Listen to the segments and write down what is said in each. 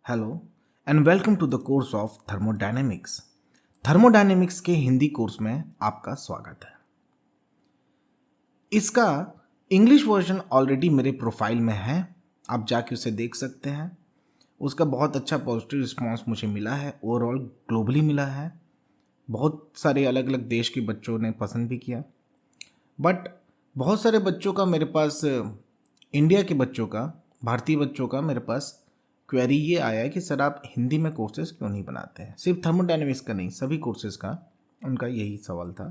Hello and welcome to the course of thermodynamics. Thermodynamics के Hindi course में आपका स्वागत है। इसका इंग्लिश वर्जन ऑलरेडी मेरे प्रोफाइल में है, आप जाके उसे देख सकते हैं। उसका बहुत अच्छा पॉजिटिव रिस्पांस मुझे मिला है, ओवरऑल ग्लोबली मिला है। बहुत सारे अलग अलग देश के बच्चों ने पसंद भी किया, बट बहुत सारे बच्चों का मेरे पास, इंडिया के बच्चों का, भारतीय बच्चों का मेरे पास क्वेरी ये आया है कि सर आप हिंदी में कोर्सेज क्यों नहीं बनाते हैं। सिर्फ थर्मोडायनेमिक्स का नहीं, सभी कोर्सेज का उनका यही सवाल था।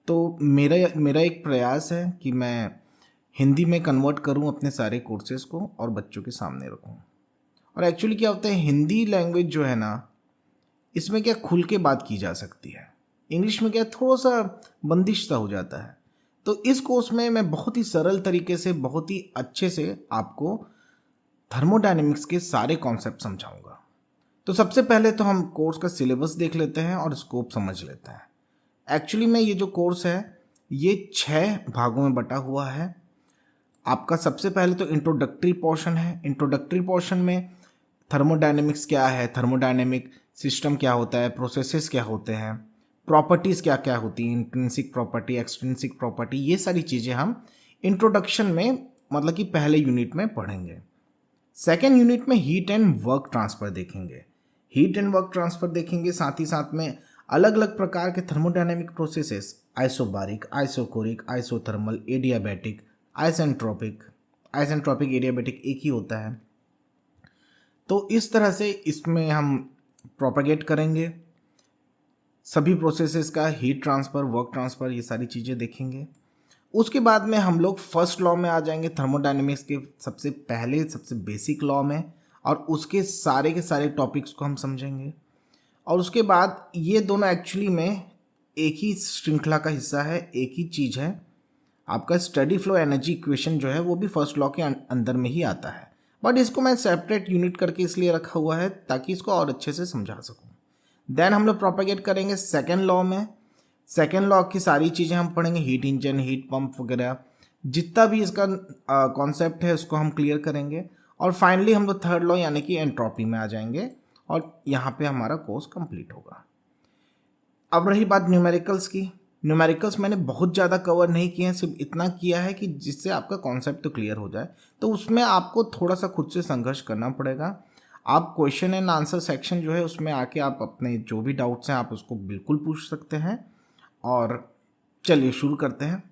तो मेरा एक प्रयास है कि मैं हिंदी में कन्वर्ट करूं अपने सारे कोर्सेज को और बच्चों के सामने रखूं। और एक्चुअली क्या होता है, हिंदी लैंग्वेज जो है ना, इसमें क्या खुल के बात की जा सकती है। इंग्लिश में क्या थोड़ा सा बंदिश सा हो जाता है। तो इस कोर्स में मैं बहुत ही सरल तरीके से, बहुत ही अच्छे से आपको थर्मोडायनेमिक्स के सारे कॉन्सेप्ट समझाऊंगा। तो सबसे पहले तो हम कोर्स का सिलेबस देख लेते हैं और स्कोप समझ लेते हैं। एक्चुअली में ये जो कोर्स है ये 6 भागों में बटा हुआ है। आपका सबसे पहले तो इंट्रोडक्टरी पोर्शन है। इंट्रोडक्टरी पोर्शन में थर्मोडायनेमिक्स क्या है, थर्मोडायनेमिक सिस्टम क्या होता है, प्रोसेसेस क्या होते हैं, प्रॉपर्टीज़ क्या क्या होती हैं, इंट्रिंसिक प्रॉपर्टी, एक्सट्रिंसिक प्रॉपर्टी, ये सारी चीज़ें हम इंट्रोडक्शन में, मतलब कि पहले यूनिट में पढ़ेंगे। सेकेंड यूनिट में हीट एंड वर्क ट्रांसफ़र देखेंगे। हीट एंड वर्क ट्रांसफ़र देखेंगे, साथ ही साथ में अलग अलग प्रकार के thermodynamic processes, isobaric, isochoric, isothermal, adiabatic, isentropic. Isentropic adiabatic एक ही होता है। तो इस तरह से इसमें हम प्रोपेगेट करेंगे सभी प्रोसेसेस का, हीट ट्रांसफ़र, वर्क ट्रांसफ़र, ये सारी चीज़ें देखेंगे। उसके बाद में हम लोग फर्स्ट लॉ में आ जाएंगे, थर्मोडायनेमिक्स के सबसे पहले, सबसे बेसिक लॉ में, और उसके सारे के सारे टॉपिक्स को हम समझेंगे। और उसके बाद ये दोनों एक्चुअली में एक ही श्रृंखला का हिस्सा है, एक ही चीज़ है। आपका स्टडी फ्लो एनर्जी इक्वेशन जो है वो भी फर्स्ट लॉ के अंदर में ही आता है, बट इसको मैं सेपरेट यूनिट करके इसलिए रखा हुआ है ताकि इसको और अच्छे से समझा सकूँ। देन हम लोग प्रोपेगेट करेंगे सेकेंड लॉ में। सेकेंड लॉ की सारी चीज़ें हम पढ़ेंगे, हीट इंजन, हीट पंप वगैरह, जितना भी इसका कॉन्सेप्ट है उसको हम क्लियर करेंगे। और फाइनली हम लोग थर्ड लॉ यानी कि एंट्रोपी में आ जाएंगे और यहाँ पे हमारा कोर्स कंप्लीट होगा। अब रही बात न्यूमेरिकल्स की। न्यूमेरिकल्स मैंने बहुत ज़्यादा कवर नहीं किए हैं, सिर्फ इतना किया है कि जिससे आपका कॉन्सेप्ट तो क्लियर हो जाए। तो उसमें आपको थोड़ा सा खुद से संघर्ष करना पड़ेगा। आप क्वेश्चन एंड आंसर सेक्शन जो है उसमें आके आप अपने जो भी डाउट्स हैं आप उसको बिल्कुल पूछ सकते हैं। और चलिए शुरू करते हैं।